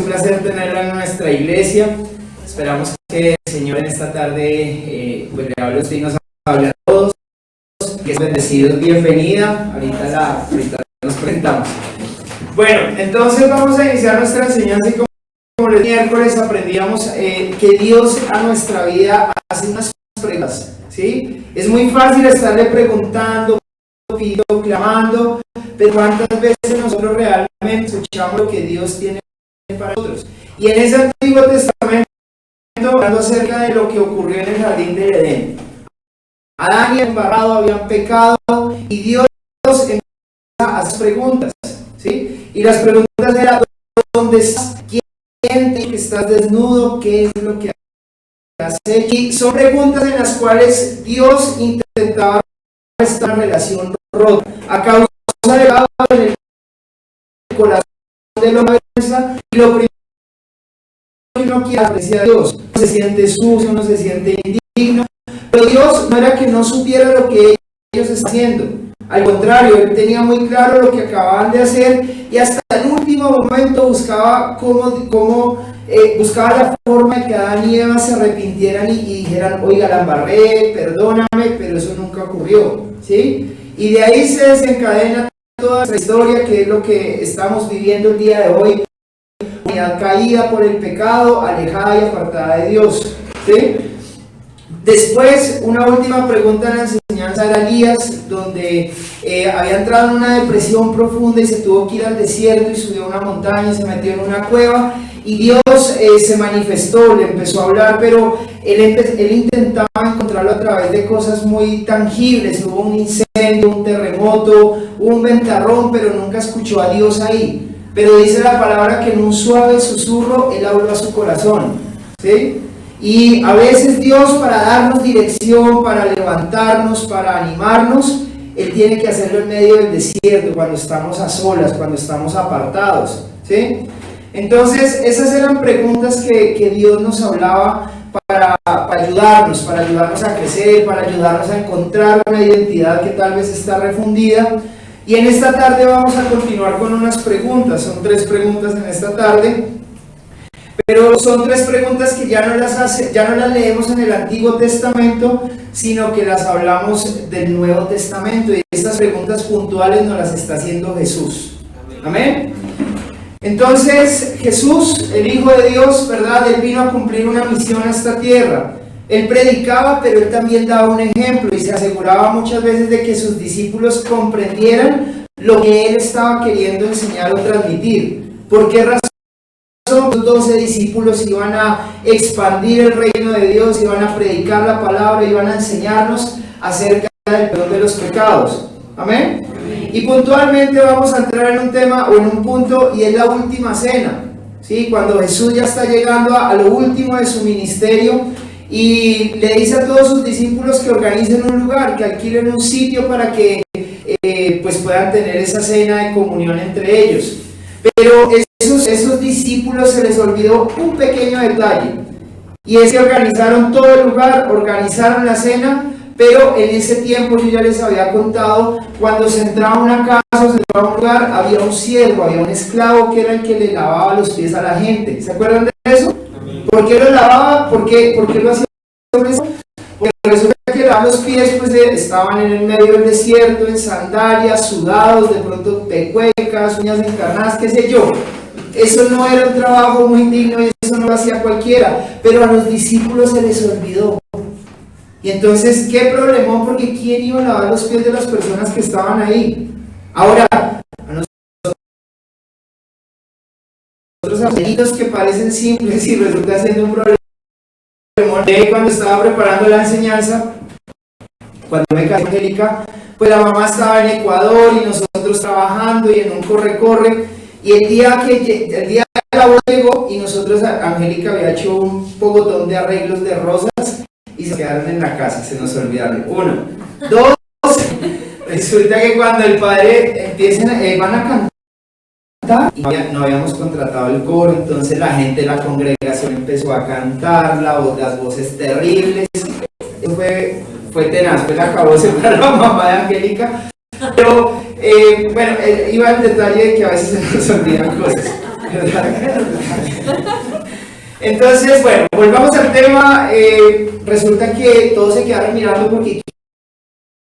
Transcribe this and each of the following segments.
placer tenerla en nuestra iglesia. Esperamos que el Señor en esta tarde pues le hable a usted y nos hable a todos. Que es bendecidos, bienvenida. Ahorita nos presentamos. Bueno, entonces vamos a iniciar nuestra enseñanza y como el miércoles aprendíamos que Dios a nuestra vida hace unas preguntas, ¿sí? Es muy fácil estarle preguntando, pidiendo, clamando, pero ¿cuántas veces nosotros realmente escuchamos lo que Dios tiene para nosotros? Y en ese Antiguo Testamento, hablando acerca de lo que ocurrió en el jardín de Edén, Adán y embarrado habían pecado y Dios empieza a hacer preguntas, ¿sí? Y las preguntas eran: ¿dónde estás? ¿Quién te dice que estás desnudo? ¿Qué es lo que haces? Y son preguntas en las cuales Dios intentaba esta relación rota a causa del pecado en el corazón del hombre. Y lo primero que uno quiere apreciar a Dios, uno se siente sucio, uno se siente indigno, pero Dios no era que no supiera lo que ellos estaban haciendo, al contrario, Él tenía muy claro lo que acababan de hacer y hasta el último momento buscaba buscaba la forma de que Adán y Eva se arrepintieran y dijeran: oiga, la embarré, perdóname, pero eso nunca ocurrió, ¿sí? Y de ahí se desencadena toda esta historia, que es lo que estamos viviendo el día de hoy: humanidad caída por el pecado, alejada y apartada de Dios, ¿sí? Después, una última pregunta en la enseñanza era Elías, donde había entrado en una depresión profunda y se tuvo que ir al desierto y subió a una montaña y se metió en una cueva. Y Dios se manifestó, le empezó a hablar, pero él intentaba encontrarlo a través de cosas muy tangibles. Hubo un incendio, un terremoto, hubo un ventarrón, pero nunca escuchó a Dios ahí. Pero dice la palabra que en un suave susurro Él habló a su corazón, ¿sí? Y a veces Dios, para darnos dirección, para levantarnos, para animarnos, Él tiene que hacerlo en medio del desierto, cuando estamos a solas, cuando estamos apartados, ¿sí? Entonces, esas eran preguntas que Dios nos hablaba para ayudarnos a crecer, para ayudarnos a encontrar una identidad que tal vez está refundida. Y en esta tarde vamos a continuar con unas preguntas, son 3 preguntas en esta tarde, pero son 3 preguntas que ya no las leemos en el Antiguo Testamento, sino que las hablamos del Nuevo Testamento, y estas preguntas puntuales nos las está haciendo Jesús. Amén. Entonces, Jesús, el Hijo de Dios, ¿verdad? Él vino a cumplir una misión a esta tierra. Él predicaba, pero Él también daba un ejemplo y se aseguraba muchas veces de que sus discípulos comprendieran lo que Él estaba queriendo enseñar o transmitir. ¿Por qué razón? Los 12 discípulos iban a expandir el reino de Dios, iban a predicar la palabra, iban a enseñarnos acerca del perdón de los pecados. Amén. Y puntualmente vamos a entrar en un tema o en un punto, y es la última cena, ¿sí? Cuando Jesús ya está llegando a lo último de su ministerio y le dice a todos sus discípulos que organicen un lugar, que alquilen un sitio para que pues puedan tener esa cena de comunión entre ellos. Pero esos discípulos se les olvidó un pequeño detalle, y es que organizaron todo el lugar, organizaron la cena, pero en ese tiempo yo ya les había contado, cuando se entraba a una casa o se entraba a un lugar, había un siervo, había un esclavo que era el que le lavaba los pies a la gente. ¿Se acuerdan de eso? ¿Por qué lo lavaba? ¿Por qué lo hacía eso? Porque resulta que lavar los pies, pues estaban en el medio del desierto, en sandalias, sudados, de pronto pecuecas, uñas encarnadas, qué sé yo. Eso no era un trabajo muy digno y eso no lo hacía cualquiera, pero a los discípulos se les olvidó. Y entonces, ¿qué problemón? Porque ¿quién iba a lavar los pies de las personas que estaban ahí? Ahora, a nosotros amiguitos que parecen simples y resulta siendo un problemón. Cuando estaba preparando la enseñanza, cuando me casé con Angélica, pues la mamá estaba en Ecuador y nosotros trabajando y en un corre-corre, y el día de la boda llegó y nosotros, Angélica había hecho un pocotón de arreglos de rosas y se quedaron en la casa, se nos olvidaron. 1, 2, resulta que cuando el padre van a cantar, y no habíamos contratado el coro, entonces la gente de la congregación empezó a cantar, las voces terribles. Eso fue tenaz, fue la acabose para la mamá de Angélica, pero bueno, iba el detalle de que a veces se nos olvidan cosas, ¿verdad? Entonces, bueno, volvamos al tema. Resulta que todos se quedaron mirando porque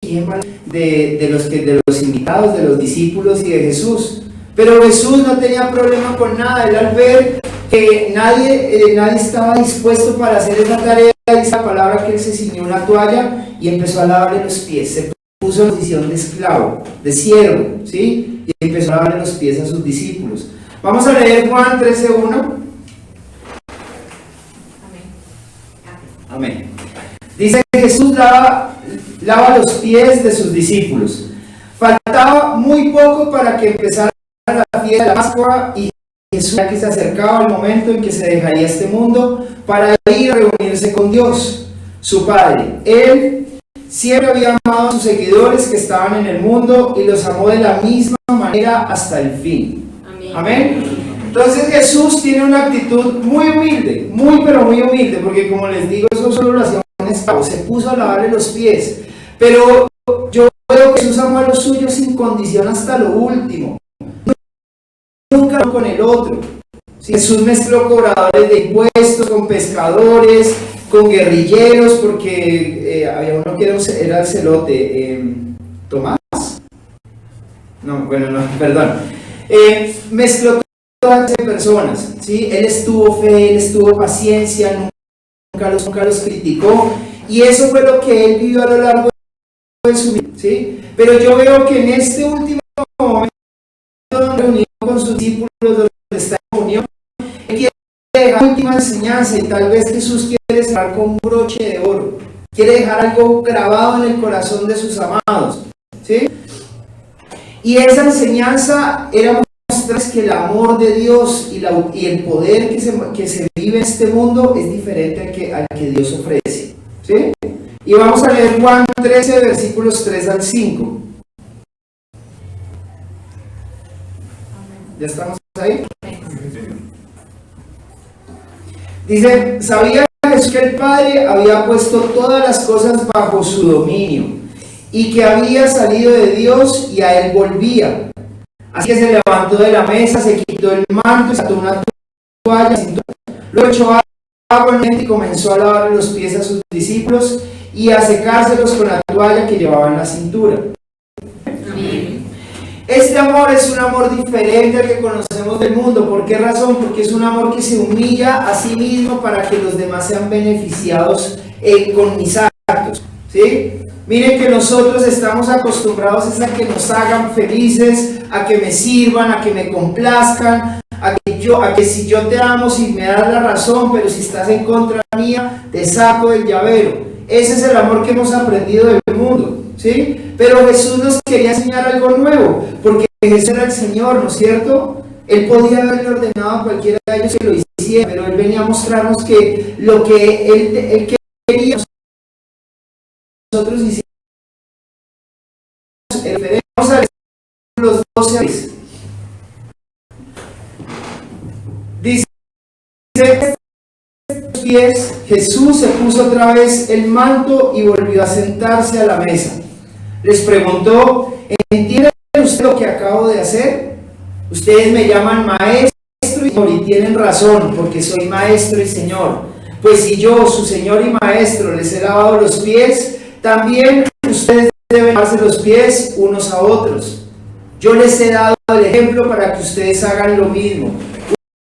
de los invitados, de los discípulos y de Jesús. Pero Jesús no tenía problema con nada. Él, al ver que nadie estaba dispuesto para hacer esa tarea, dice la palabra que él se ciñó una toalla y empezó a lavarle los pies. Se puso en posición de esclavo, de siervo, ¿sí? Y empezó a lavarle los pies a sus discípulos. Vamos a leer Juan 13:1. Amén. Dice que Jesús lava los pies de sus discípulos. Faltaba muy poco para que empezara la fiesta de la Pascua y Jesús, ya que se acercaba el momento en que se dejaría este mundo para ir a reunirse con Dios, su Padre. Él siempre había amado a sus seguidores que estaban en el mundo y los amó de la misma manera hasta el fin. Amén. Amén. Entonces Jesús tiene una actitud muy humilde, pero muy humilde, porque como les digo, eso solo lo hacía un esclavo. Se puso a lavarle los pies, pero yo veo que Jesús amó a los suyos sin condición hasta lo último. Nunca con el otro. Jesús mezcló cobradores de impuestos con pescadores, con guerrilleros, porque había uno que era el celote, Tomás. Mezcló todas las personas, ¿sí? Él estuvo fe, él estuvo paciencia, nunca los criticó, y eso fue lo que él vivió a lo largo de su vida, ¿sí? Pero yo veo que en este último momento, reunido con sus discípulos, donde está en comunión, él quiere dejar la última enseñanza, y tal vez Jesús quiere cerrar con un broche de oro, quiere dejar algo grabado en el corazón de sus amados, ¿sí? Y esa enseñanza era que el amor de Dios y el poder que se vive en este mundo es diferente al que Dios ofrece, ¿sí? Y vamos a leer Juan 13, versículos 3 al 5. ¿Ya estamos ahí? Dice: sabía Jesús que el Padre había puesto todas las cosas bajo su dominio y que había salido de Dios y a él volvía. Así que se levantó de la mesa, se quitó el manto y se ató una toalla, luego echó agua en el y comenzó a lavar los pies a sus discípulos y a secárselos con la toalla que llevaba en la cintura. Amén. Este amor es un amor diferente al que conocemos del mundo. ¿Por qué razón? Porque es un amor que se humilla a sí mismo para que los demás sean beneficiados con mis actos, ¿sí? Miren que nosotros estamos acostumbrados a que nos hagan felices, a que me sirvan, a que me complazcan, a que si yo te amo, si me das la razón, pero si estás en contra mía, te saco del llavero. Ese es el amor que hemos aprendido del mundo, ¿sí? Pero Jesús nos quería enseñar algo nuevo, porque Jesús era el Señor, ¿no es cierto? Él podía haberle ordenado a cualquiera de ellos que lo hiciera, pero Él venía a mostrarnos que lo que Él quería nosotros hicimos. Vamos a leer los 12. Dice: los pies, Jesús se puso otra vez el manto y volvió a sentarse a la mesa. Les preguntó: ¿entienden ustedes lo que acabo de hacer? Ustedes me llaman maestro y señor, y tienen razón, porque soy maestro y señor. Pues si yo, su señor y maestro, les he lavado los pies, también ustedes deben lavarse los pies unos a otros. Yo les he dado el ejemplo para que ustedes hagan lo mismo.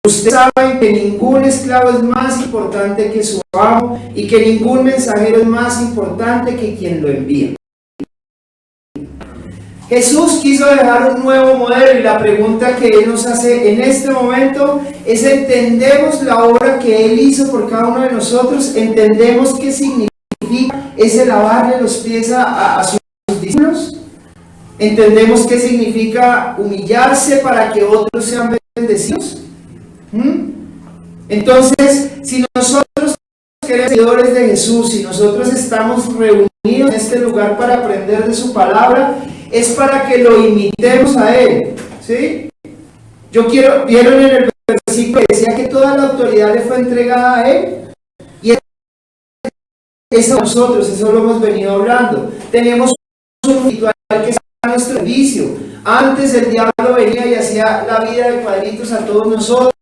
Ustedes saben que ningún esclavo es más importante que su amo y que ningún mensajero es más importante que quien lo envía. Jesús quiso dejar un nuevo modelo, y la pregunta que Él nos hace en este momento es: ¿entendemos la obra que Él hizo por cada uno de nosotros? ¿Entendemos qué significa ese lavarle los pies a sus discípulos? ¿Entendemos qué significa humillarse para que otros sean bendecidos? Entonces, si nosotros queremos ser seguidores de Jesús, si nosotros estamos reunidos en este lugar para aprender de su palabra, es para que lo imitemos a Él, ¿sí? Vieron en el versículo que decía que toda la autoridad le fue entregada a Él, y es a nosotros, eso lo hemos venido hablando. Tenemos un ritual que está a nuestro servicio. Antes el diablo venía y hacía la vida de cuadritos a todos nosotros,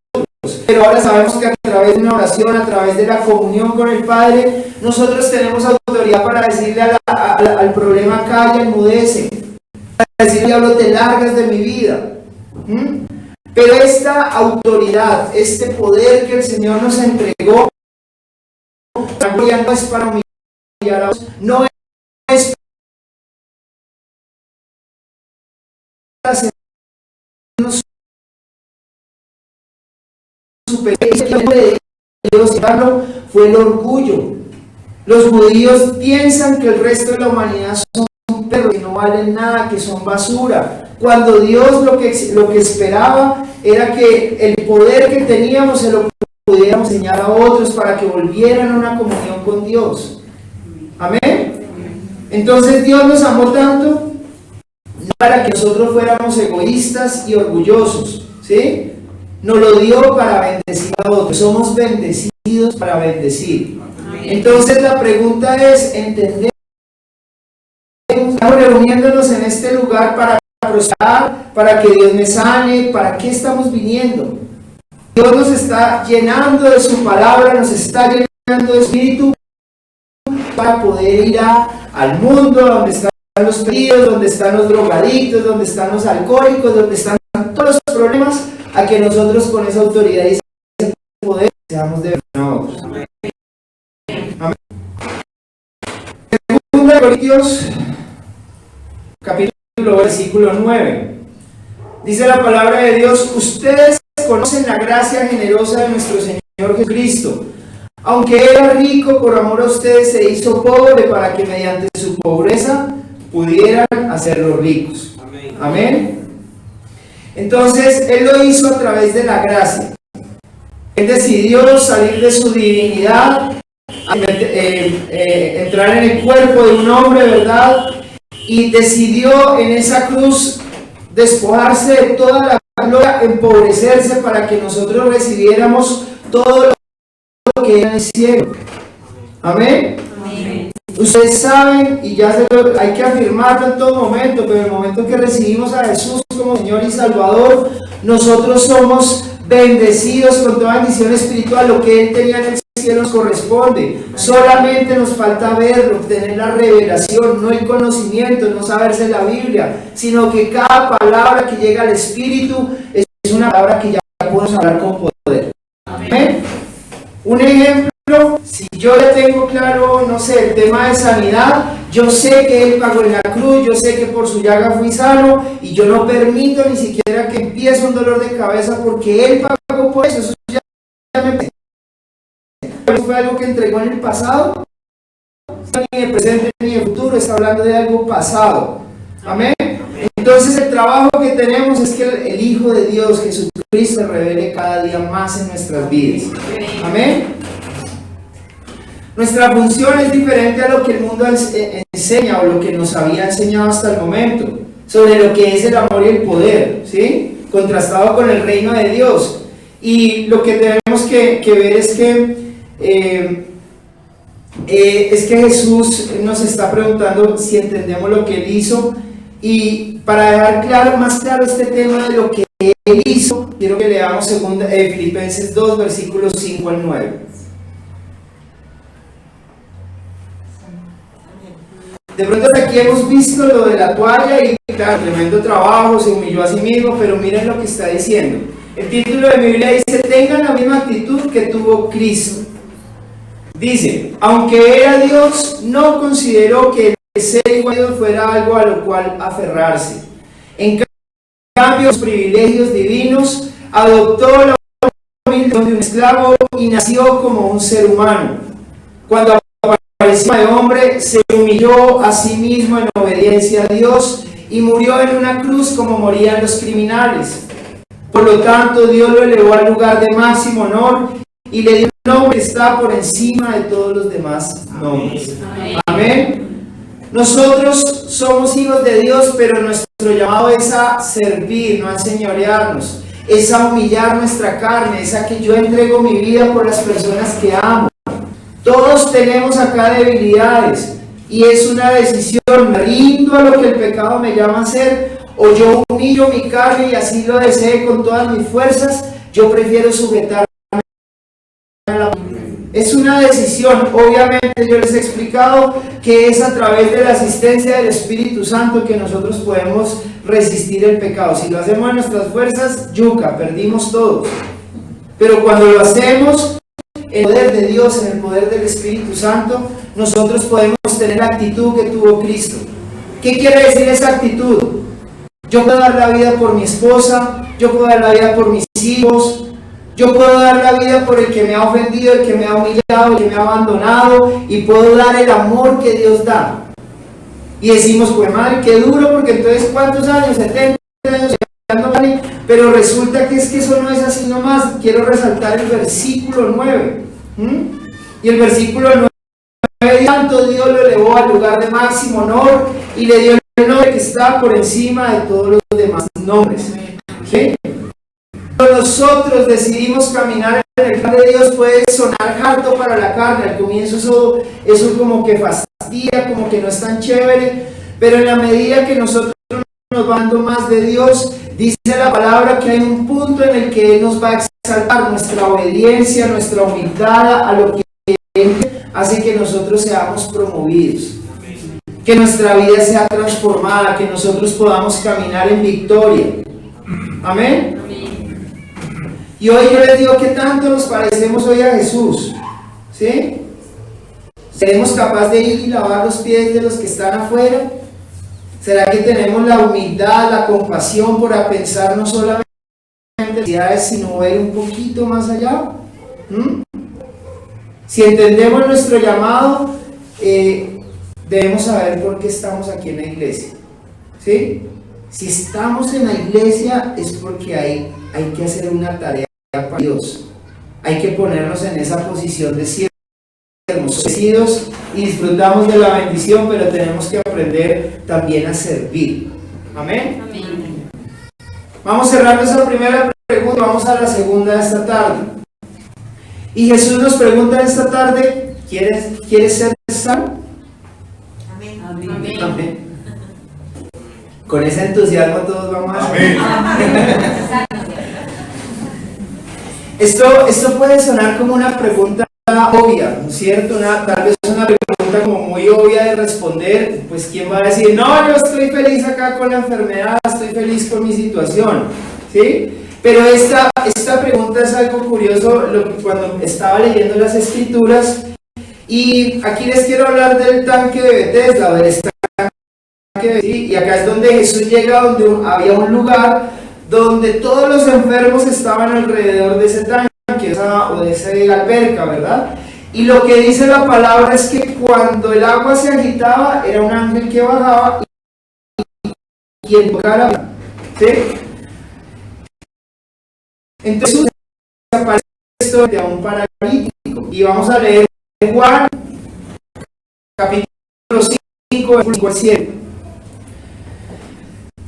pero ahora sabemos que aquí través de una oración, a través de la comunión con el Padre, nosotros tenemos autoridad para decirle al problema calla, enmudece, para decirle diablo te largas de mi vida. Pero esta autoridad, este poder que el Señor nos entregó, no es para humillar a otros, no es para hacernos superiores. Fue el orgullo. Los judíos piensan que el resto de la humanidad son perros que no valen nada, que son basura, cuando Dios lo que esperaba era que el poder que teníamos se lo pudiéramos enseñar a otros para que volvieran a una comunión con Dios. Amén. Entonces Dios nos amó tanto no para que nosotros fuéramos egoístas y orgullosos, ¿sí? Nos lo dio para bendecir a otros. Somos bendecidos para bendecir. Entonces la pregunta es, ¿entendemos? Estamos reuniéndonos en este lugar para prosperar, para que Dios me sane. ¿Para qué estamos viniendo? Dios nos está llenando de su palabra, nos está llenando de espíritu para poder ir al mundo donde están los perdidos, donde están los drogadictos, donde están los alcohólicos, donde están todos los problemas, a que nosotros con esa autoridad y ese poder seamos de otros. Amén. Segunda de Corintios, capítulo versículo 9. Dice la palabra de Dios: ustedes conocen la gracia generosa de nuestro Señor Jesucristo. Aunque era rico, por amor a ustedes se hizo pobre para que mediante su pobreza pudieran hacerlos ricos. Amén. Amén. Entonces, Él lo hizo a través de la gracia. Él decidió salir de su divinidad, entrar en el cuerpo de un hombre, ¿verdad? Y decidió en esa cruz despojarse de toda la gloria, empobrecerse para que nosotros recibiéramos todo lo que era en el cielo. Amén. Amén. Ustedes saben, y ya hay que afirmarlo en todo momento, pero en el momento que recibimos a Jesús como Señor y Salvador, nosotros somos bendecidos con toda bendición espiritual. Lo que Él tenía en el cielo nos corresponde. Solamente nos falta verlo, tener la revelación, no el conocimiento, no saberse la Biblia, sino que cada palabra que llega al Espíritu es una palabra que ya podemos hablar con poder. Amén. Un ejemplo, si yo ya tengo claro, no sé, el tema de sanidad, yo sé que Él pagó en la cruz, yo sé que por su llaga fui sano, y yo no permito ni siquiera que empiece un dolor de cabeza porque Él pagó por eso. Eso ya me... ¿Fue algo que entregó en el pasado? Ni de presente ni de futuro, está hablando de algo pasado. Amén. Entonces el trabajo que tenemos es que el Hijo de Dios, Jesucristo, se revele cada día más en nuestras vidas. Amén. Nuestra función es diferente a lo que el mundo enseña o lo que nos había enseñado hasta el momento sobre lo que es el amor y el poder, ¿sí? Contrastado con el reino de Dios. Y lo que tenemos que ver es que Jesús nos está preguntando si entendemos lo que Él hizo. Y para dejar más claro este tema de lo que Él hizo, quiero que leamos Filipenses 2, versículos 5 al 9. De pronto aquí hemos visto lo de la toalla y claro, tremendo trabajo, se humilló a sí mismo, pero miren lo que está diciendo. El título de mi Biblia dice: tengan la misma actitud que tuvo Cristo. Dice: aunque era Dios, no consideró que el ser igual a Dios fuera algo a lo cual aferrarse. En cambio, los privilegios divinos, adoptó la humildad de un esclavo y nació como un ser humano. Cuando apareció de hombre, se humilló a sí mismo en obediencia a Dios y murió en una cruz como morían los criminales. Por lo tanto, Dios lo elevó al lugar de máximo honor y le dio un nombre que está por encima de todos los demás nombres. Amén. Amén. Nosotros somos hijos de Dios, pero nuestro llamado es a servir, no a enseñorearnos. Es a humillar nuestra carne, es a que yo entrego mi vida por las personas que amo. Todos tenemos acá debilidades y es una decisión: me rindo a lo que el pecado me llama a hacer, o yo humillo mi carne y así lo deseo con todas mis fuerzas. Yo prefiero sujetarme Es una decisión. Obviamente yo les he explicado que es a través de la asistencia del Espíritu Santo que nosotros podemos resistir el pecado. Si lo hacemos a nuestras fuerzas, yuca, perdimos todos. Pero cuando lo hacemos en el poder de Dios, en el poder del Espíritu Santo, nosotros podemos tener la actitud que tuvo Cristo. ¿Qué quiere decir esa actitud? Yo puedo dar la vida por mi esposa, yo puedo dar la vida por mis hijos, yo puedo dar la vida por el que me ha ofendido, el que me ha humillado, el que me ha abandonado, y puedo dar el amor que Dios da. Y decimos, pues madre, qué duro, porque entonces ¿cuántos años? 70 años, pero resulta que es que eso no es así nomás. Quiero resaltar el versículo 9. Y el versículo 9, tanto Dios lo elevó al lugar de máximo honor y le dio el nombre que está por encima de todos los demás nombres. ¿Sí? Cuando nosotros decidimos caminar en el plan de Dios, puede sonar harto para la carne. Al comienzo eso como que fastidia, como que no es tan chévere, pero en la medida que nosotros nos vamos dando más de Dios, dice la palabra que hay un punto en el que Él nos va a exaltar nuestra obediencia, nuestra humildad a lo que Él hace que nosotros seamos promovidos, que nuestra vida sea transformada, que nosotros podamos caminar en victoria. Amén. Y hoy yo les digo que tanto nos parecemos hoy a Jesús, ¿sí? ¿Seremos capaces de ir y lavar los pies de los que están afuera? ¿Será que tenemos la humildad, la compasión para pensar no solamente en necesidades, sino ver un poquito más allá? Si entendemos nuestro llamado, debemos saber por qué estamos aquí en la iglesia, ¿sí? Si estamos en la iglesia es porque hay que hacer una tarea para Dios. Hay que ponernos en esa posición de siervos y disfrutamos de la bendición, pero tenemos que aprender también a servir. Amén. Amén. Vamos cerrando esa primera pregunta, vamos a la segunda de esta tarde. Y Jesús nos pregunta esta tarde, ¿quieres ser sano? Amén. Amén. Amén. Con ese entusiasmo todos vamos a Amén. Esto puede sonar como una pregunta obvia, ¿no es cierto? Tal vez una pregunta como muy obvia de responder. Pues ¿quién va a decir, no, yo estoy feliz acá con la enfermedad, estoy feliz con mi situación? ¿Sí? Pero esta pregunta es algo curioso cuando estaba leyendo las escrituras, y aquí les quiero hablar del tanque de Bethesda, del estanque, ¿sí? Y acá es donde Jesús llega, donde había un lugar donde todos los enfermos estaban alrededor de ese tanque o de esa alberca, ¿verdad? Y lo que dice la palabra es que cuando el agua se agitaba, era un ángel que bajaba y quien tocara, ¿sí? Entonces aparece esto de un paralítico, y vamos a leer Juan capítulo 5 versículo 7.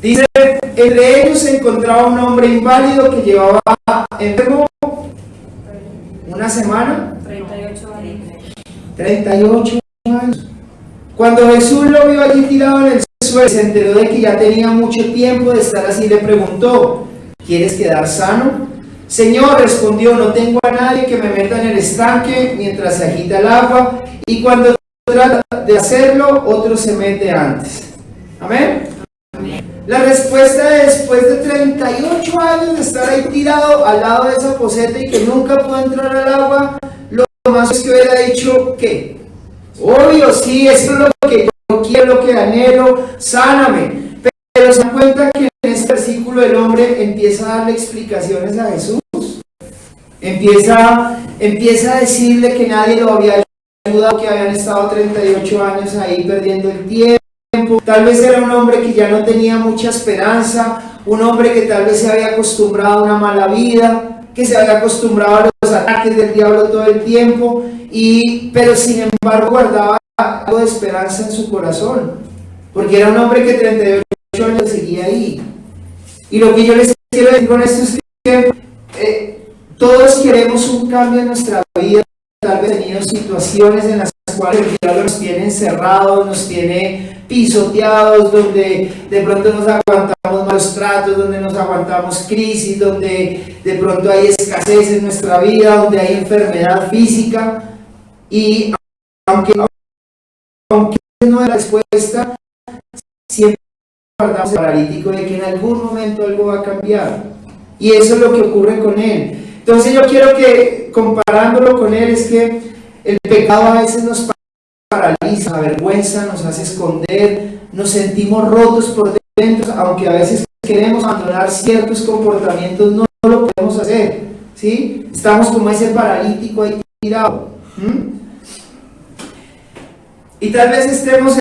Dice, entre ellos se encontraba un hombre inválido que llevaba enfermo una semana, 38 años. Cuando Jesús lo vio allí tirado en el suelo, se enteró de que ya tenía mucho tiempo de estar así, le preguntó, ¿quieres quedar sano? Señor, respondió, no tengo a nadie que me meta en el estanque mientras se agita el agua, y cuando trata de hacerlo, otro se mete antes. Amén. La respuesta es, después de 38 años de estar ahí tirado al lado de esa poceta y que nunca pudo entrar al agua, lo más es que hubiera dicho, ¿qué? Obvio, sí, eso es lo que yo quiero, lo que anhelo, sáname. Pero se dan cuenta que en este versículo el hombre empieza a darle explicaciones a Jesús. Empieza a decirle que nadie lo había ayudado, que habían estado 38 años ahí perdiendo el tiempo. Tal vez era un hombre que ya no tenía mucha esperanza, un hombre que tal vez se había acostumbrado a una mala vida, que se había acostumbrado a los ataques del diablo todo el tiempo, pero sin embargo guardaba algo de esperanza en su corazón, porque era un hombre que 38 años seguía ahí. Y lo que yo les quiero decir con esto es que todos queremos un cambio en nuestra vida. Tal vez hemos tenido situaciones en las cuales el diablo nos tiene encerrados, nos tiene pisoteados, donde de pronto nos aguantamos malos tratos, donde nos aguantamos crisis, donde de pronto hay escasez en nuestra vida, donde hay enfermedad física. Y aunque no es la respuesta, siempre guardamos el paralítico de que en algún momento algo va a cambiar. Y eso es lo que ocurre con él. Entonces yo quiero que, comparándolo con él, es que el pecado a veces nos paraliza, avergüenza, nos hace esconder, nos sentimos rotos por dentro, aunque a veces queremos abandonar ciertos comportamientos, no lo podemos hacer, ¿sí? Estamos como ese paralítico ahí tirado. Y tal vez estemos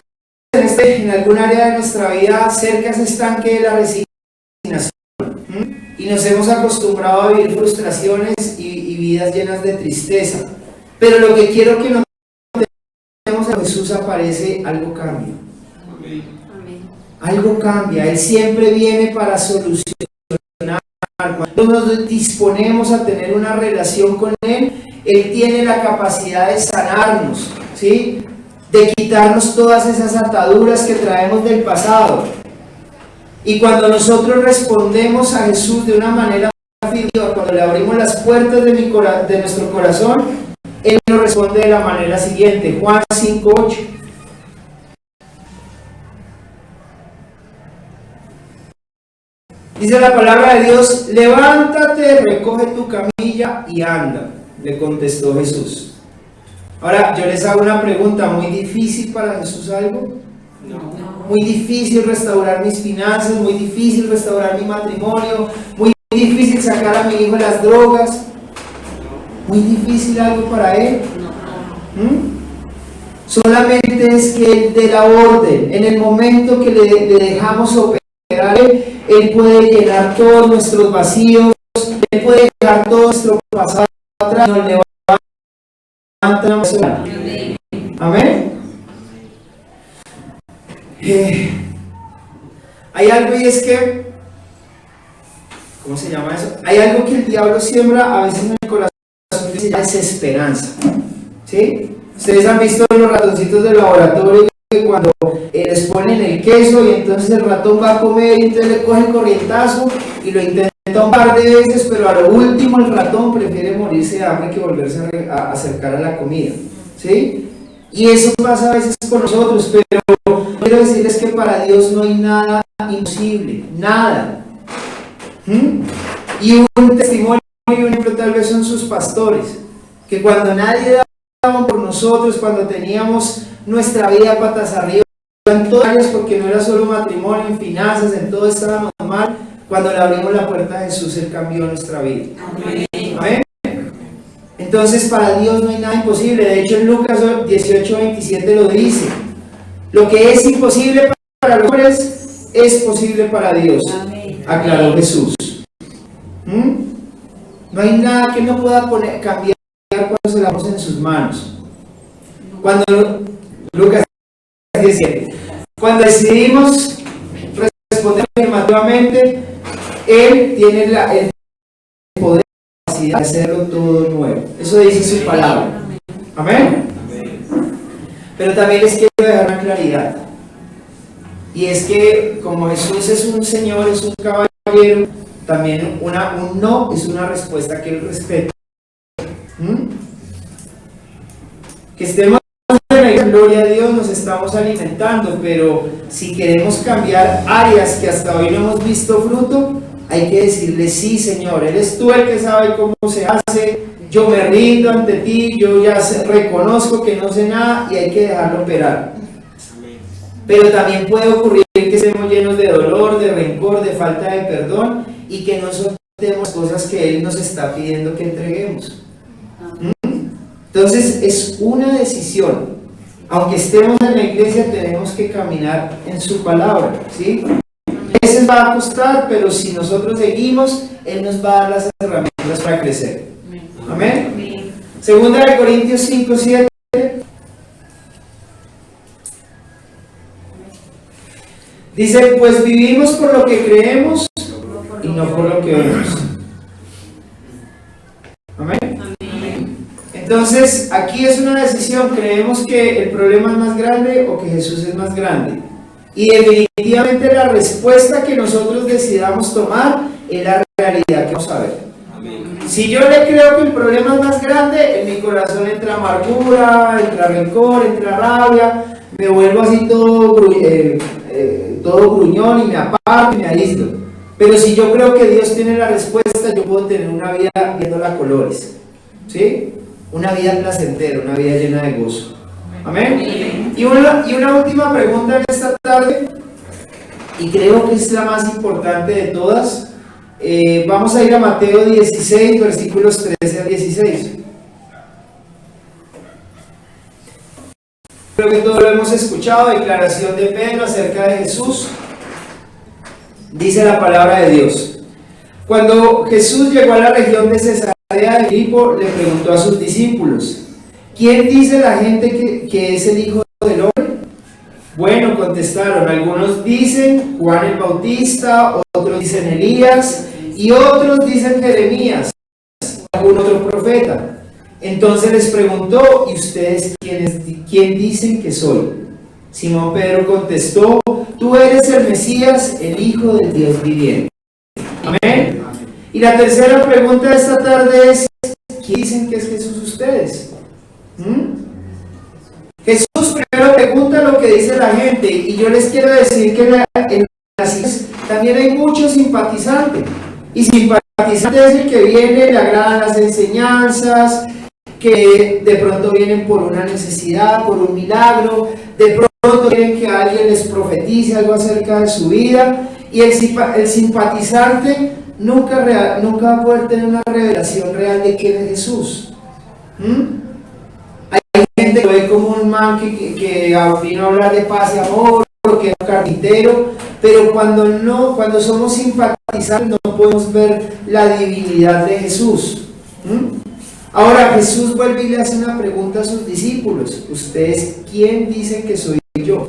en algún área de nuestra vida cerca a ese estanque de la resignación. Y nos hemos acostumbrado a vivir frustraciones y vidas llenas de tristeza. Pero lo que quiero que notemos a Jesús aparece, algo cambia. Algo cambia. Él siempre viene para solucionar. Cuando nos disponemos a tener una relación con Él, Él tiene la capacidad de sanarnos, ¿sí? De quitarnos todas esas ataduras que traemos del pasado. Y cuando nosotros respondemos a Jesús de una manera afirmativa, cuando le abrimos las puertas de nuestro corazón, Él nos responde de la manera siguiente. Juan 5:8. Dice la palabra de Dios: levántate, recoge tu camilla y anda, le contestó Jesús. Ahora, yo les hago una pregunta: ¿muy difícil para Jesús algo? No. Muy difícil restaurar mis finanzas, muy difícil restaurar mi matrimonio, muy difícil sacar a mi hijo de las drogas. ¿Muy difícil algo para Él? Solamente es que Él dé la orden. En el momento que le dejamos operar, Él puede llenar todos nuestros vacíos, Él puede dejar todo nuestro pasado atrás, nos levanta. Amén. Hay algo, y es que, ¿cómo se llama eso? Hay algo que el diablo siembra a veces en el corazón, que se llama desesperanza, ¿sí? Ustedes han visto los ratoncitos del laboratorio que cuando les ponen el queso y entonces el ratón va a comer y entonces le coge el corrientazo y lo intenta un par de veces, pero a lo último el ratón prefiere morirse de hambre que volverse a acercar a la comida, ¿sí? Y eso pasa a veces con nosotros, pero quiero decirles que para Dios no hay nada imposible, nada. Y un testimonio y un ejemplo tal vez son sus pastores, que cuando nadie daba por nosotros, cuando teníamos nuestra vida patas arriba, en todas áreas, porque no era solo matrimonio, en finanzas, en todo estábamos mal, cuando le abrimos la puerta a Jesús, Él cambió nuestra vida. Amén. Amén. Entonces para Dios no hay nada imposible. De hecho en Lucas 18:27 lo dice: lo que es imposible para los hombres es posible para Dios. Amén. Aclaró Jesús. No hay nada que no pueda cambiar cuando se la pone en sus manos. Cuando Lucas 17, cuando decidimos responder afirmativamente, Él tiene el poder de hacerlo todo nuevo. Eso dice su palabra. Amén. Pero también les quiero dejar una claridad, y es que como Jesús es un Señor, es un caballero, también un no es una respuesta que Él respeta. Que estemos en la gloria a Dios, nos estamos alimentando, pero si queremos cambiar áreas que hasta hoy no hemos visto fruto, hay que decirle: sí, Señor, eres tú el que sabe cómo se hace, yo me rindo ante ti, yo ya reconozco que no sé nada, y hay que dejarlo operar. Pero también puede ocurrir que estemos llenos de dolor, de rencor, de falta de perdón, y que no soltemos cosas que Él nos está pidiendo que entreguemos. Entonces es una decisión. Aunque estemos en la iglesia, tenemos que caminar en su palabra, ¿sí? A veces va a costar, pero si nosotros seguimos, Él nos va a dar las herramientas para crecer. Amén. Segunda de Corintios 5:7. Dice: pues vivimos por lo que creemos y no por lo que vemos. Amén. Entonces, aquí es una decisión, creemos que el problema es más grande o que Jesús es más grande. Y definitivamente la respuesta que nosotros decidamos tomar es la realidad que vamos a ver. Amén. Si yo le creo que el problema es más grande, en mi corazón entra amargura, entra rencor, entra rabia, me vuelvo así todo gruñón y me aparto y me aíslo. Pero si yo creo que Dios tiene la respuesta, yo puedo tener una vida viéndola a colores, ¿sí? Una vida placentera, una vida llena de gozo. Amén. Y una última pregunta en esta tarde, y creo que es la más importante de todas. Vamos a ir a Mateo 16, versículos 13 al 16. Creo que todos lo hemos escuchado, declaración de Pedro acerca de Jesús. Dice la palabra de Dios: cuando Jesús llegó a la región de Cesarea de Filipo, le preguntó a sus discípulos: ¿quién dice la gente que es el Hijo del Hombre? Bueno, contestaron, algunos dicen Juan el Bautista, otros dicen Elías, y otros dicen Jeremías, algún otro profeta. Entonces les preguntó: ¿y ustedes quién dicen que soy? Simón Pedro contestó: tú eres el Mesías, el Hijo del Dios viviente. Amén. Y la tercera pregunta de esta tarde es: ¿quién dicen que es Jesús ustedes? Jesús primero pregunta lo que dice la gente, y yo les quiero decir que en las iglesias también hay muchos simpatizantes, y simpatizante es el que viene, le agradan las enseñanzas, que de pronto vienen por una necesidad, por un milagro, de pronto quieren que alguien les profetice algo acerca de su vida, y el simpatizante nunca va a poder tener una revelación real de quién es Jesús. Hay gente que lo ve como un man que vino a hablar de paz y amor, que es un carpintero, pero cuando somos simpatizantes no podemos ver la divinidad de Jesús. Ahora Jesús vuelve y le hace una pregunta a sus discípulos: ¿ustedes quién dicen que soy yo?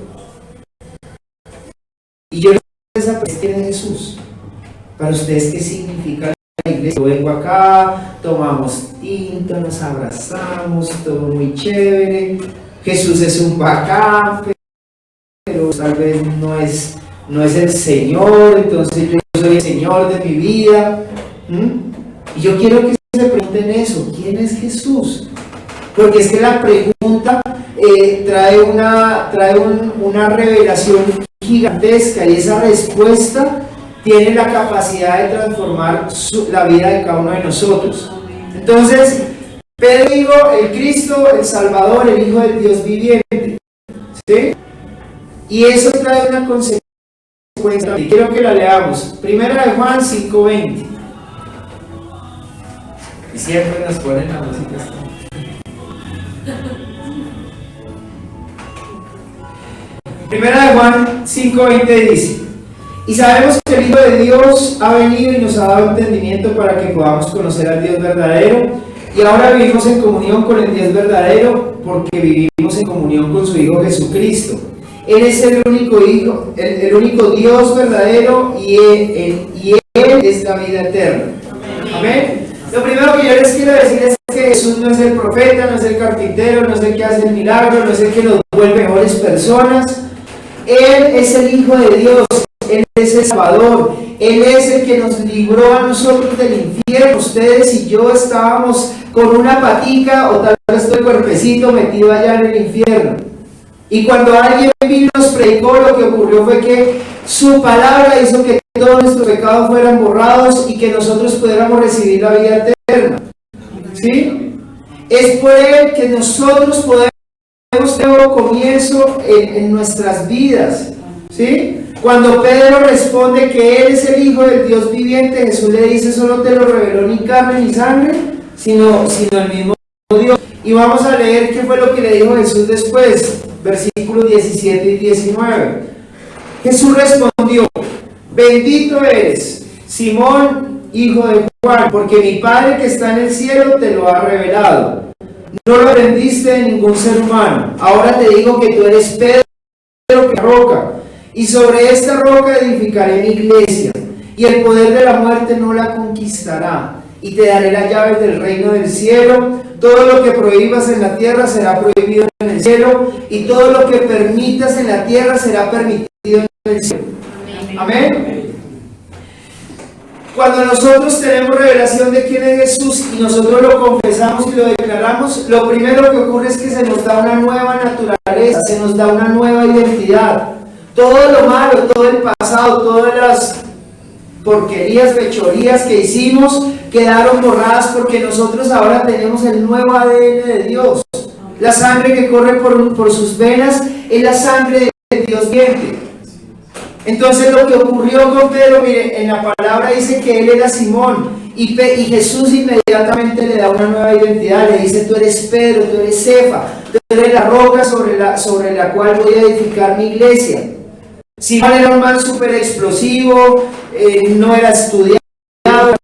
Y yo les pregunto: ¿quién es Jesús? Para ustedes, ¿qué significa la iglesia? Yo vengo acá, tomamos tinto, nos abrazamos, todo muy chévere, Jesús es un bacán, pero tal vez no es el Señor, entonces yo soy el Señor de mi vida. Y yo quiero que se pregunten eso: ¿quién es Jesús? Porque es que la pregunta trae una revelación gigantesca, y esa respuesta tiene la capacidad de transformar la vida de cada uno de nosotros. Entonces, Pedro dijo: el Cristo, el Salvador, el Hijo del Dios viviente, ¿sí? Y eso trae una consecuencia, y quiero que la leamos. Primera de Juan 5:20. Y siempre nos ponen la música. Primera de Juan 5:20 dice: y sabemos que el Hijo de Dios ha venido y nos ha dado entendimiento para que podamos conocer al Dios verdadero, y ahora vivimos en comunión con el Dios verdadero porque vivimos en comunión con su Hijo Jesucristo. Él es el único Hijo, el único Dios verdadero, y Él es la vida eterna. Amén. Lo primero que yo les quiero decir es que Jesús no es el profeta, no es el carpintero, no es el que hace el milagro, no es el que nos vuelve mejores personas. Él es el Hijo de Dios, Él es el Salvador, Él es el que nos libró a nosotros del infierno. Ustedes y yo estábamos con una patica o tal vez todo el cuerpecito metido allá en el infierno. Y cuando alguien vino y nos predicó, lo que ocurrió fue que su palabra hizo que todos nuestros pecados fueran borrados y que nosotros pudiéramos recibir la vida eterna. ¿Sí? Es por Él que nosotros podemos tener un comienzo en nuestras vidas. ¿Sí? Cuando Pedro responde que Él es el Hijo del Dios viviente, Jesús le dice: solo te lo reveló ni carne ni sangre, sino el mismo Dios. Y vamos a leer qué fue lo que le dijo Jesús después, versículos 17 y 19. Jesús respondió: bendito eres, Simón, hijo de Juan, porque mi Padre que está en el cielo te lo ha revelado. No lo aprendiste de ningún ser humano. Ahora te digo que tú eres Pedro, que roca, y sobre esta roca edificaré mi iglesia, y el poder de la muerte no la conquistará. Y te daré las llaves del reino del cielo. todo lo que prohíbas en la tierra será prohibido en el cielo, y todo lo que permitas en la tierra será permitido en el cielo. Amén. Cuando nosotros tenemos revelación de quién es Jesús y nosotros lo confesamos y lo declaramos, lo primero que ocurre es que se nos da una nueva naturaleza, se nos da una nueva identidad. Todo lo malo, todo el pasado, todas las porquerías, fechorías que hicimos quedaron borradas, porque nosotros ahora tenemos el nuevo ADN de Dios. La sangre que corre por sus venas es la sangre de Dios viviente. Entonces lo que ocurrió con Pedro, mire, en la palabra dice que él era Simón, y Jesús inmediatamente le da una nueva identidad, le dice: tú eres Pedro, tú eres Cefa, tú eres la roca sobre la cual voy a edificar mi iglesia. Simón era un man súper explosivo, no era estudiado,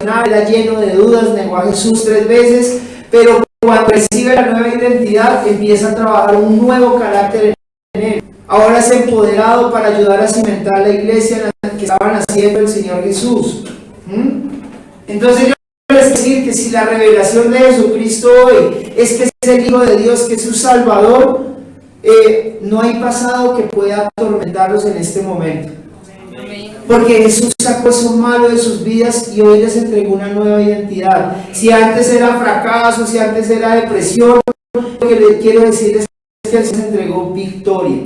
nada, era lleno de dudas, negó a Jesús 3 veces, pero cuando recibe la nueva identidad empieza a trabajar un nuevo carácter en él. Ahora es empoderado para ayudar a cimentar la iglesia en la que estaban haciendo el Señor Jesús. Entonces yo quiero decir que si la revelación de Jesucristo hoy es que es el Hijo de Dios, que es su Salvador, no hay pasado que pueda atormentarlos en este momento. Porque Jesús sacó eso malo de sus vidas y hoy les entregó una nueva identidad. Si antes era fracaso, si antes era depresión, lo que les quiero decir es que Él les entregó victoria.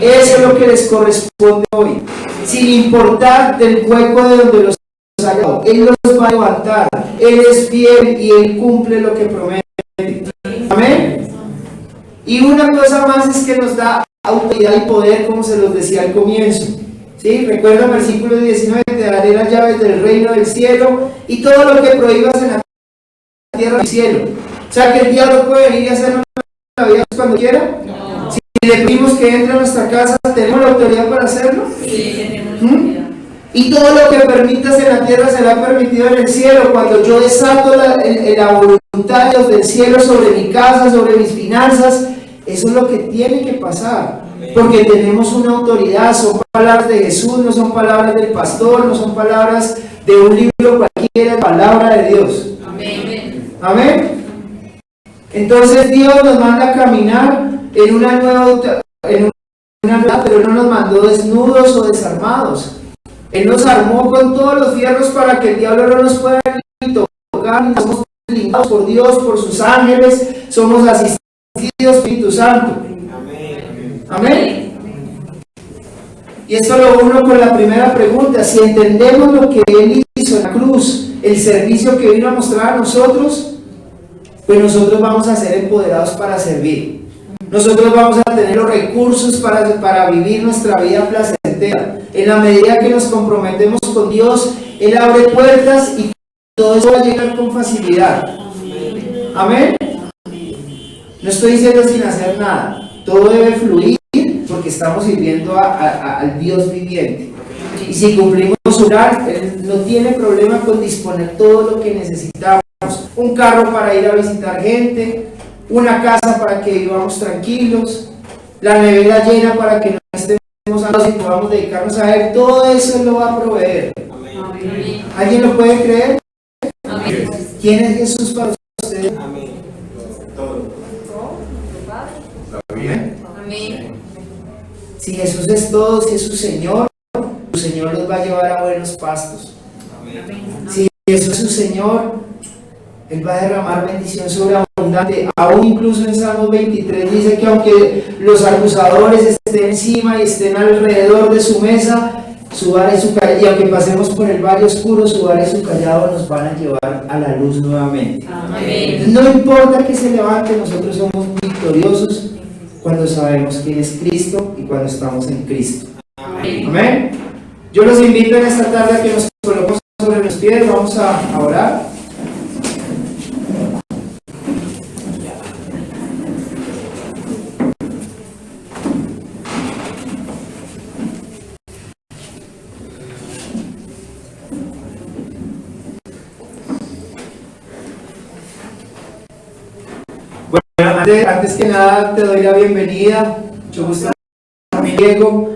Eso es lo que les corresponde hoy. Sin importar del hueco de donde los ha sacado, Él los va a levantar. Él es fiel y Él cumple lo que promete. Amén. Y una cosa más es que nos da autoridad y poder, como se los decía al comienzo. ¿Sí? Recuerda el versículo 19: te daré las llaves del reino del cielo, y todo lo que prohíbas en la tierra del cielo. O sea, que el diablo puede venir y hacernos la vida cuando quiera. No. Si le pedimos que entre a nuestra casa, ¿tenemos la autoridad para hacerlo? Sí, tenemos autoridad. Y todo lo que permitas en la tierra será permitido en el cielo. Cuando yo desato la voluntad de Dios del cielo sobre mi casa, sobre mis finanzas, eso es lo que tiene que pasar. Porque tenemos una autoridad. Son palabras de Jesús, no son palabras del pastor, no son palabras de un libro cualquiera, es palabra de Dios. Amén. Amén. Entonces Dios nos manda a caminar en una nueva, pero no nos mandó desnudos o desarmados. Él nos armó con todos los fierros para que el diablo no nos pueda ni tocar, ni somos blindados por Dios, por sus ángeles, somos asistidos por Espíritu Santo. Amén. Y esto lo uno con la primera pregunta: si entendemos lo que Él hizo en la cruz, el servicio que vino a mostrar a nosotros, pues nosotros vamos a ser empoderados para servir. Nosotros vamos a tener los recursos para vivir nuestra vida placentera. En la medida que nos comprometemos con Dios, Él abre puertas y todo eso va a llegar con facilidad. Amén. No estoy diciendo sin hacer nada. Todo debe fluir porque estamos sirviendo al Dios viviente. Y si cumplimos su horario, Él no tiene problema con disponer todo lo que necesitamos. Un carro para ir a visitar gente, una casa para que vivamos tranquilos, la nevera llena para que no estemos solos y podamos dedicarnos a Él. Todo eso Él lo va a proveer. Amén. ¿Alguien lo puede creer? Amén. ¿Quién es Jesús para ustedes? Amén. Todo. ¿Bien? Amén. Si Jesús es todo, si es su Señor los va a llevar a buenos pastos. Amén. Si Jesús es su Señor, Él va a derramar bendición sobreabundante. Aún incluso en Salmos 23 dice que aunque los acusadores estén encima y estén alrededor de su mesa, su vara y su callado, y aunque pasemos por el valle oscuro, su vara y su callado nos van a llevar a la luz nuevamente. Amén. No importa que se levante, nosotros somos victoriosos cuando sabemos quién es Cristo y cuando estamos en Cristo. Amén. Amén. Yo los invito en esta tarde a que nos coloquemos sobre los pies. Vamos a orar. Bueno, antes que nada te doy la bienvenida. Mucho gusto, Diego.